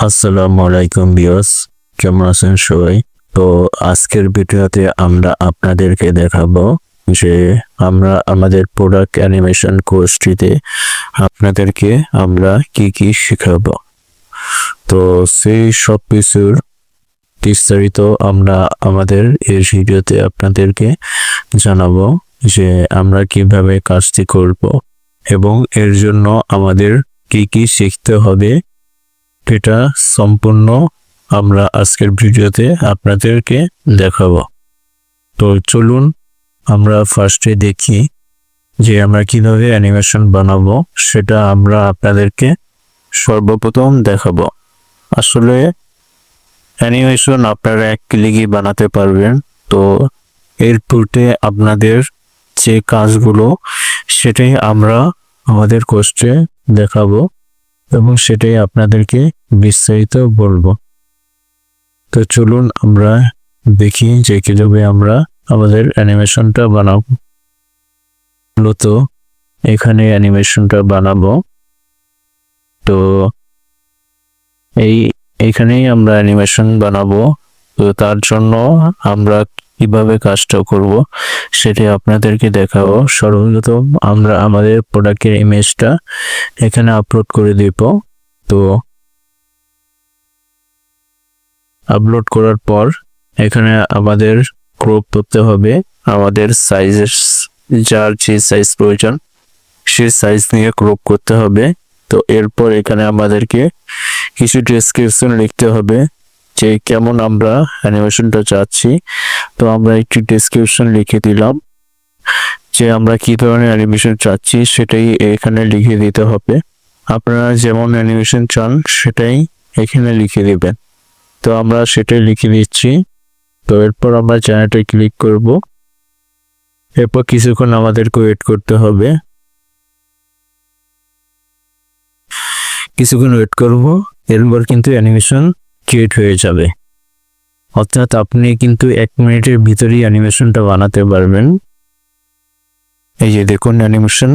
আসসালামু আলাইকুম ভিউয়ার্স, কেমন আছেন সবাই? তো আজকের ভিডিওতে আমরা আপনাদেরকে দেখাবো যে আমরা আমাদের প্রোডাক্ট অ্যানিমেশন কোর্সটিতে আপনাদেরকে আমরা কি কি শেখাবো। তো সেই সব কিছুর বিস্তারিত আমরা আমাদের এই ভিডিওতে আপনাদেরকে জানাবো যে আমরা কিভাবে কাজটি করব এবং এর জন্য আমাদের কি কি শিখতে হবে, এটা সম্পূর্ণ আমরা আজকের ভিডিওতে আপনাদেরকে দেখাবো। তো চলুন আমরা ফার্স্টে দেখি যে আমরা কিভাবে অ্যানিমেশন বানাবো, সেটা আমরা আপনাদেরকে সর্বপ্রথম দেখাবো। আসলে অ্যানিমেশন আপনারা এক ক্লিকই বানাতে পারবেন। তো এর পূর্বে আপনাদের যে কাজগুলো সেটাই আমরা আমাদের কোর্সে দেখাবো এবং সেটাই আপনাদেরকে বিস্তারিত বলবো। তো চলুন আমরা দেখি যে কিভাবে আমরা আমাদের অ্যানিমেশনটা বানাবো। মূলত এখানে অ্যানিমেশনটা বানাবো। তো এইখানেই আমরা অ্যানিমেশন বানাবো। তো তার জন্য আমরা কিভাবে কাজটা করব সেটাই আপনাদেরকে দেখাবো। সর্বপ্রথম আমরা আমাদের প্রোডাক্টের ইমেজটা এখানে আপলোড করে দেব। তো আপলোড করার পর এখানে আমাদের ক্রপ করতে হবে, আমাদের সাইজের যার যে সাইজ প্রয়োজন সেই সাইজ নিয়ে ক্রপ করতে হবে। তো এরপর এখানে আমাদেরকে কিছু ডেসক্রিপশন লিখতে হবে যে কেমন আমরা অ্যানিমেশনটা চাচ্ছি। তো আমরা একটি ডেসক্রিপশন লিখে দিলাম যে আমরা কি ধরনের অ্যানিমেশন চাচ্ছি সেটাই এখানে লিখে দিতে হবে। আপনারা যেমন অ্যানিমেশন চান সেটাই এখানে লিখে দিবেন। তো আমরা সেটাই লিখে দিচ্ছি। তো এরপর আমরা চ্যানেলটা ক্লিক করব। এরপর কিছুক্ষণ আমাদেরকে ওয়েট করতে হবে। কিছুক্ষণ ওয়েট করব, এরপর কিন্তু অ্যানিমেশন ক্রিয়েট হয়ে যাবে। অর্থাৎ আপনি কিন্তু 1 মিনিটের ভিতরেই অ্যানিমেশনটা বানাতে পারবেন। এই যে দেখুন অ্যানিমেশন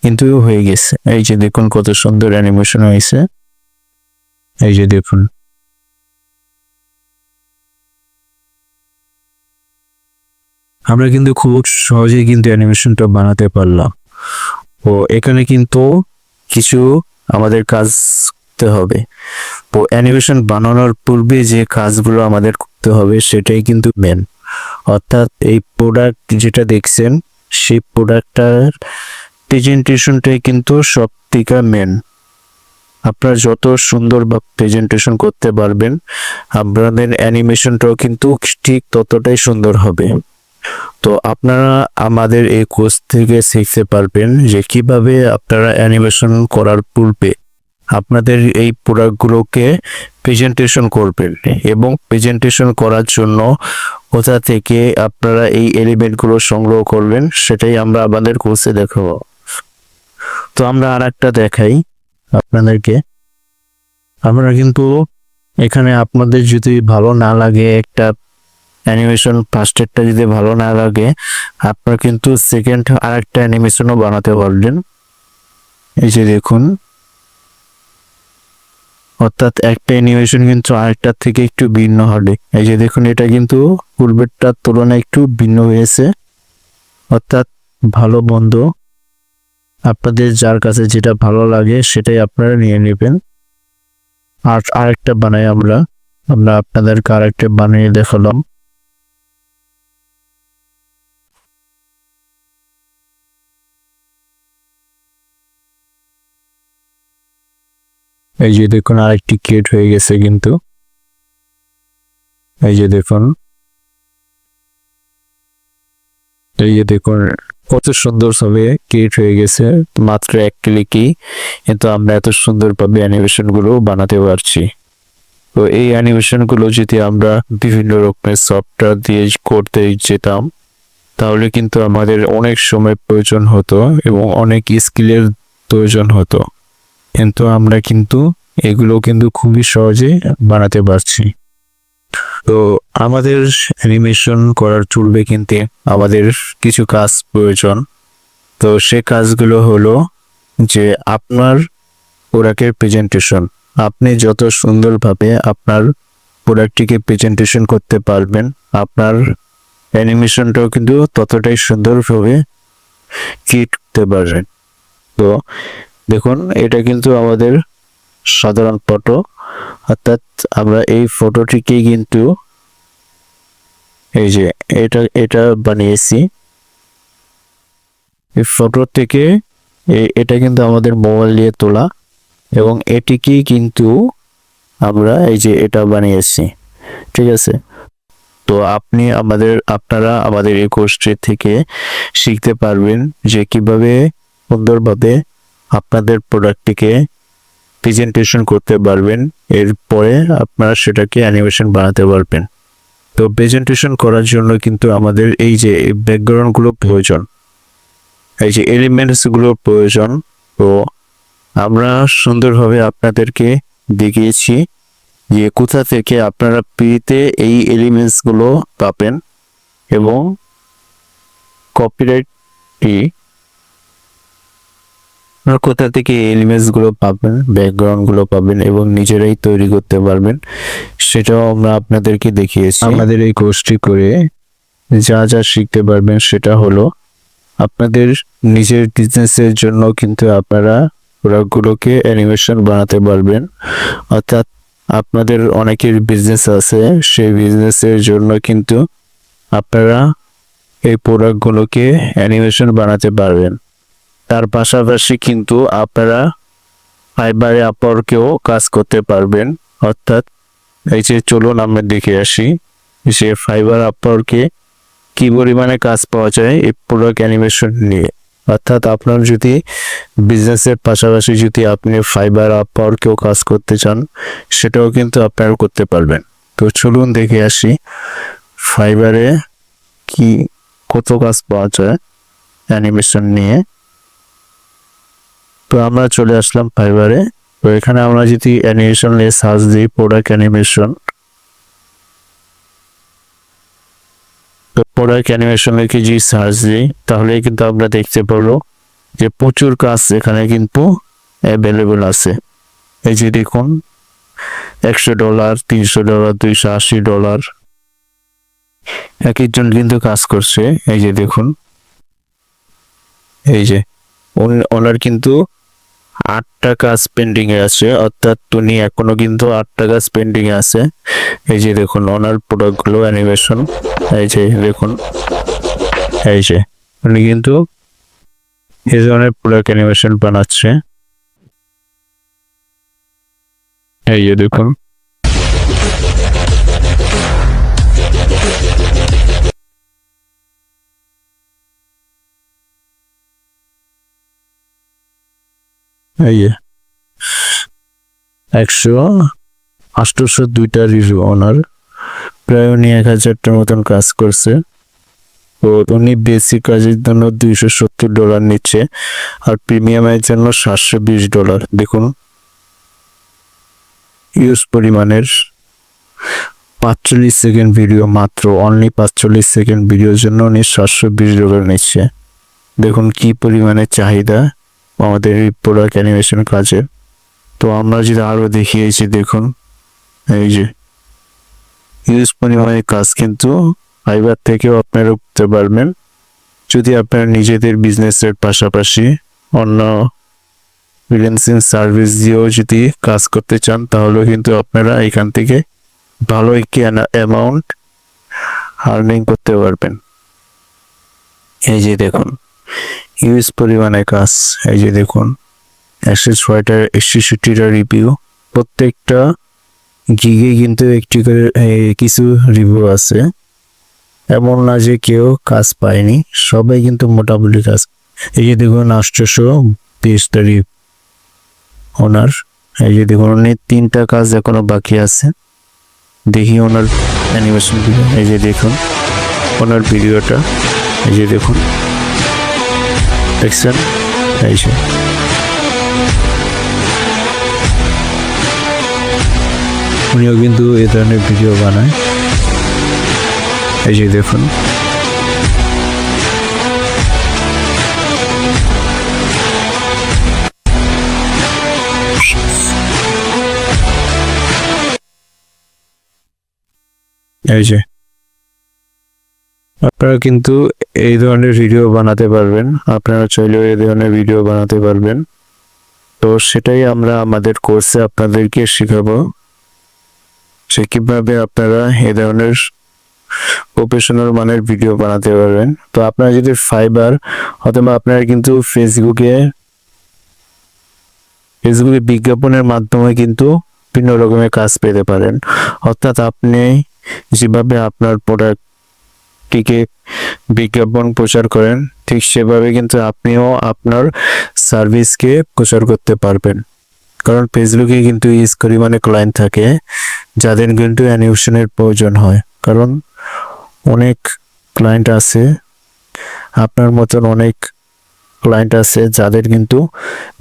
কিন্তু হয়ে গেছে। এই যে দেখুন কত সুন্দর অ্যানিমেশন হয়েছে। এই যে দেখুন। আমরা কিন্তু খুব সহজেই কিন্তু অ্যানিমেশনটা বানাতে পারলাম। তো এখানে কিন্তু কিছু আমাদের কাজ করতে হবে। তো অ্যানিমেশন বানানোর পূর্বে যে কাজগুলো আমাদের করতে হবে সেটাই কিন্তু মেন। অর্থাৎ এই প্রোডাক্ট যেটা দেখছেন সেই প্রোডাক্টটার প্রেজেন্টেশনটাই কিন্তু সব থেকে মেন। আপনারা যত সুন্দর বা প্রেজেন্টেশন করতে পারবেন আপনাদের অ্যানিমেশনটাও কিন্তু ঠিক ততটাই সুন্দর হবে। তো আপনারা আমাদের এই কোর্স থেকে শিখতে পারবেন যে কিভাবে আপনারা অ্যানিমেশন করার পূর্বে আপনাদের এই প্রোডাক্টগুলোকে প্রেজেন্টেশন করবেন এবং প্রেজেন্টেশন করার জন্য কোথা থেকে আপনারা এই এলিমেন্টগুলো সংগ্রহ করবেন সেটাই আমরা আমাদের কোর্সে দেখাবো। তো আমরা আরেকটা দেখাই আপনাদেরকে। আমরা কিন্তু এখানে আপনাদের যদি ভালো না লাগে, একটা অ্যানিমেশন ফার্স্টেরটা যদি ভালো না লাগে আপনারা কিন্তু সেকেন্ড আরেকটা অ্যানিমেশনও বানাতে পারবেন। এই যে দেখুন, অর্থাৎ একটা অ্যানিমেশন কিন্তু আরেকটার থেকে একটু ভিন্ন হবে। এই যে দেখুন এটা কিন্তু পূর্বেরটার তুলনায় একটু ভিন্ন হয়েছে। অর্থাৎ ভালো মন্দ আপনাদের যার কাছে যেটা ভালো লাগে সেটাই আপনারা নিয়ে নেবেন। আর আরেকটা বানাই আমরা আপনাদেরকে আরেকটা বানিয়ে দেখালাম। এই যে দেখুন আরেকটি ক্রিয়েট হয়ে গেছে কিন্তু। এই যে দেখুন, এই যে দেখুন কত সুন্দর ভাবে ক্রিয়েট হয়ে গেছে মাত্র 1 ক্লিকেই। কিন্তু আমরা এত সুন্দরভাবে অ্যানিমেশন গুলো বানাতে পারছি। তো এই অ্যানিমেশন গুলো যদি আমরা বিভিন্ন রকমের সফটওয়্যার দিয়ে করতে যেতাম তাহলে কিন্তু আমাদের অনেক সময় প্রয়োজন হতো এবং অনেক স্কিলের প্রয়োজন হতো। কিন্তু আমরা কিন্তু এগুলো কিন্তু খুবই সহজে বানাতে পারছি। তো আমাদের অ্যানিমেশন করার পূর্বে কিন্তু আমাদের কিছু কাজ প্রয়োজন। তো সে কাজগুলো হলো যে আপনার প্রোডাক্টের প্রেজেন্টেশন। আপনি যত সুন্দরভাবে আপনার প্রোডাক্টটিকে প্রেজেন্টেশন করতে পারবেন, আপনার অ্যানিমেশনটাও কিন্তু ততটাই সুন্দরভাবে ক্রিয়েট করতে পারবেন। তো দেখুন, এটা কিন্তু আমাদের সাধারণ ফটো, অর্থাৎ আমরা এই ফটোটিকেই কিন্তু এই যে এটা বানিয়েছি। এই ফটো থেকে এটা কিন্তু আমাদের মোবাইল দিয়ে তোলা, এবং এটিকেই কিন্তু আমরা এই যে এটা বানিয়েছি। ঠিক আছে, তো আপনারা আমাদের এই কোর্সটি থেকে শিখতে পারবেন যে কিভাবে সুন্দরভাবে আপনাদের প্রোডাক্টটিকে প্রেজেন্টেশন করতে পারবেন, এরপরে আপনারা সেটাকে অ্যানিমেশন বানাতে পারবেন। তো প্রেজেন্টেশন করার জন্য কিন্তু আমাদের এই যে ব্যাকগ্রাউন্ডগুলো প্রয়োজন, এই যে এলিমেন্টসগুলোর প্রয়োজন। তো আমরা সুন্দরভাবে আপনাদেরকে দেখিয়েছি যে কোথা থেকে আপনারা ফ্রিতে এই এলিমেন্টসগুলো পাবেন, এবং কপিরাইটটি কোথা থেকে এই এলিমেন্টসগুলো পাবেন, ব্যাকগ্রাউন্ডগুলো পাবেন এবং নিজেরাই তৈরি করতে পারবেন, সেটাও আমরা আপনাদেরকে দেখিয়েছি। আমাদের এই কোর্সটি করে যা যা শিখতে পারবেন সেটা হলো আপনাদের নিজের বিজনেসের জন্য কিন্তু আপনারা প্রোডাক্টগুলোকে অ্যানিমেশন বানাতে পারবেন। অর্থাৎ আপনাদের অনেকের বিজনেস আছে, সেই বিজনেসের জন্য কিন্তু আপনারা এই প্রোডাক্টগুলোকে অ্যানিমেশন বানাতে পারবেন। তার পাশাপাশি কিন্তু আপনারা ফাইবারে আপওয়ার্কেও কাজ করতে পারবেন। অর্থাৎ এই যে চলুন আমরা দেখে আসি যে ফাইবার আপওয়ার্কে কি পরিমাণে কাজ পাওয়া যায় এই প্রোডাক্ট অ্যানিমেশন নিয়ে। অর্থাৎ আপনার যদি বিজনেসের পাশাপাশি যদি আপনি ফাইবার আপওয়ার্কেও কাজ করতে চান, সেটাও কিন্তু আপনারা করতে পারবেন। তো চলুন দেখে আসি ফাইবারে কত কাজ পাওয়া যায় অ্যানিমেশন নিয়ে। তো আমরা চলে আসলাম ফাইবারে। তো এখানে আমরা যদি অ্যানিমেশন নিয়ে সার্চ দিই, প্রোডাক্ট অ্যানিমেশন, তো প্রোডাক্ট অ্যানিমেশন লিখে যদি সার্চ দিই, তাহলে কিন্তু আমরা দেখতে পারবো যে প্রচুর কাজ এখানে কিন্তু অ্যাভেলেবল আছে। এই যে দেখুন, $100, $300, $280 এক একজন কিন্তু কাজ করছে। এই যে দেখুন, এই যে ওনার কিন্তু 8টা কাজ পেন্ডিং এ আছে, অর্থাৎ উনি এখনো কিন্তু 8টা কাজ পেন্ডিং এ আছে। এই যে দেখুন ওনার প্রোডাক্টগুলো অ্যানিমেশন, এই যে দেখুন, এই যে উনি কিন্তু এই ধরনের প্রোডাক্ট অ্যানিমেশন বানাচ্ছে। এই যে দেখুন, এই যে 802টা রিভিউ ওনার, প্রায় উনি 1000টার মতন কাজ করছে। তো উনি বেসিক কাজের জন্য $270 নিচ্ছে, আর প্রিমিয়ামের জন্য $720। দেখুন ইউজ পরিমাণের 45 সেকেন্ড ভিডিও, মাত্র অনলি 45 সেকেন্ড ভিডিওর জন্য উনি $720 নিচ্ছে। দেখুন কি পরিমাণে চাহিদা আমাদের এই প্রোডাক্ট অ্যানিমেশন কাজে। তো আমরা যদি আরো দেখিয়েছি, দেখুন এই যে হিউজ পরিমাণে কাজ কিন্তু ফাইবার থেকেও আপনারা করতে পারবেন। যদি আপনারা নিজেদের বিজনেসের পাশাপাশি অন্য ফ্রিল্যান্সিং সার্ভিস দিয়েও যদি কাজ করতে চান, তাহলে কিন্তু আপনারা এখান থেকে ভালো একটি অ্যামাউন্ট আর্নিং করতে পারবেন। এই যে দেখুন হিউজ পরিমাণে কাজ, এই যে দেখুন 106টা রিভিউ, প্রত্যেকটা গিগে কিন্তু একটি করে কিছু রিভিউ আছে। এমন না যে কেউ কাজ পায়নি, সবাই কিন্তু মোটামুটি কাজ। এই যে দেখুন 820টা রিভিউ ওনার। এই যে দেখুন উনি 3টা কাজ এখনো বাকি আছে। দেখি ওনার অ্যানিমেশন ভিডিও, এই যে দেখুন ওনার ভিডিওটা, এই যে দেখুন, দেখছেন এই যে উনিও কিন্তু এই ধরনের ভিডিও বানায়। এই যে দেখুন এই যে আপনারা কিন্তু এই ধরনের ভিডিও বানাতে পারবেন, আপনারা চাইলেও এই ধরনের ভিডিও বানাতে পারবেন। তো সেটাই আমরা আমাদের কোর্সে আপনাদেরকে শেখাবো, সে কিভাবে আপনারা এই ধরনের প্রফেশনাল মানের ভিডিও বানাতে পারবেন। তো আপনারা যদি ফাইবার অথবা আপনারা কিন্তু ফেসবুকে বিজ্ঞাপনের মাধ্যমে কিন্তু বিভিন্ন রকমের কাজ পেতে পারেন। অর্থাৎ আপনি যেভাবে আপনার প্রোডাক্টটিকে বিজ্ঞাপন প্রচার করেন, ঠিক সেভাবে কিন্তু আপনিও আপনার সার্ভিসকে প্রচার করতে পারবেন। কারণ ফেসবুকে কিন্তু ইউজ পরিমাণে ক্লায়েন্ট থাকে যাদের কিন্তু অ্যানিমেশনের প্রয়োজন হয়। কারণ অনেক ক্লায়েন্ট আছে, আপনার মতন অনেক ক্লায়েন্ট আছে যাদের কিন্তু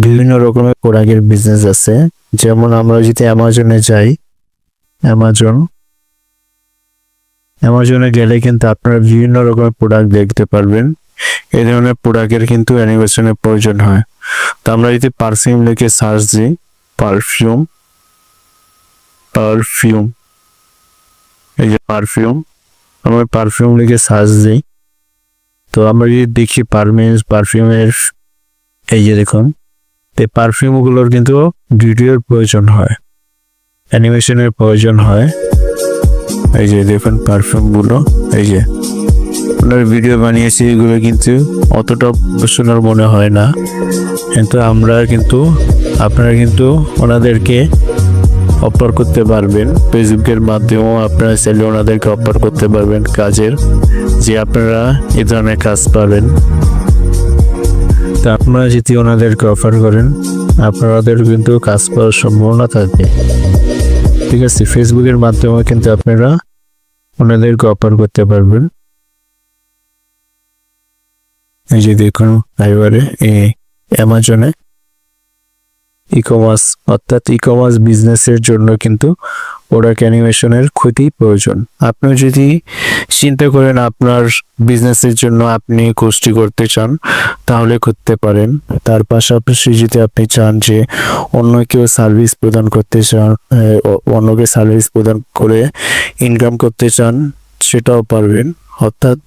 বিভিন্ন রকমের প্রোডাক্টের বিজনেস আছে। যেমন আমরা যদি অ্যামাজনে যাই, অ্যামাজনে গেলে কিন্তু আপনারা বিভিন্ন রকমের প্রোডাক্ট দেখতে পারবেন। এই ধরনের প্রোডাক্টের কিন্তু অ্যানিমেশনের প্রয়োজন হয়। তো আমরা যদি পারফিউম লিখে সার্চ দিই, পারফিউম, এই যে আমরা পারফিউম লিখে সার্চ দিই, তো আমরা যদি দেখি পারফিউমের এই যে দেখুন, এই পারফিউমগুলোর কিন্তু ভিডিওর প্রয়োজন হয়, অ্যানিমেশনের প্রয়োজন হয়। এই যে দেখুন পারফিউমগুলো, এই যে আপনার ভিডিও বানিয়েছি, এগুলো কিন্তু অতটা প্রফেশনাল মনে হয় না, কিন্তু আপনারা কিন্তু ওনাদেরকে অফার করতে পারবেন। ফেসবুকের মাধ্যমেও আপনারা চাইলে ওনাদেরকে অফার করতে পারবেন কাজের, যে আপনারা এই ধরনের কাজ পাবেন। তা আপনারা যদি ওনাদেরকে অফার করেন, আপনাদের কিন্তু কাজ পাওয়ার সম্ভাবনা থাকে। ঠিক আছে, ফেসবুকের মাধ্যমে কিন্তু আপনারা ওনাদেরকে অফার করতে পারবেন। এই যে দেখুন ফাইবারে, অ্যামাজনে ই-কমার্স, অর্থাৎ ই-কমার্স বিজনেসের জন্য কিন্তু প্রোডাক্ট অ্যানিমেশনের খুবই প্রয়োজন। আপনি যদি চিন্তা করেন আপনার বিজনেসের জন্য আপনি কোর্সটি করতে চান, তাহলে করতে পারেন। তার পাশাপাশি যদি আপনি চান যে অন্য কেউ সার্ভিস প্রদান করতে চান, অন্যকে সার্ভিস প্রদান করে ইনকাম করতে চান, সেটাও পারবেন। অর্থাৎ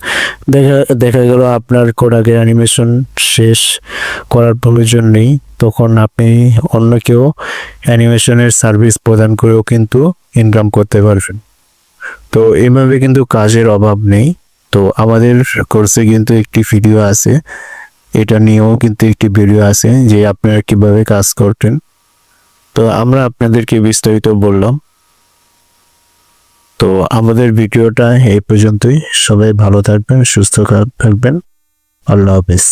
দেখা গেল আপনার প্রোডাক্টের অ্যানিমেশন শেষ করার প্রয়োজন নেই, তখন আপনি অন্য কেউ অ্যানিমেশনের সার্ভিস প্রদান করেও কিন্তু ইনকাম করতে পারবেন। তো এইভাবে কিন্তু কাজের অভাব নেই। তো আমাদের কোর্সে কিন্তু একটি ভিডিও আছে, এটা নিয়েও কিন্তু একটি ভিডিও আছে যে আপনারা কিভাবে কাজ করতেন। তো আমরা আপনাদেরকে বিস্তারিত বললাম। তো আমাদের ভিডিওটা এই পর্যন্তই। সবাই ভালো থাকবেন, সুস্থ থাকবেন। আল্লাহ হাফেজ।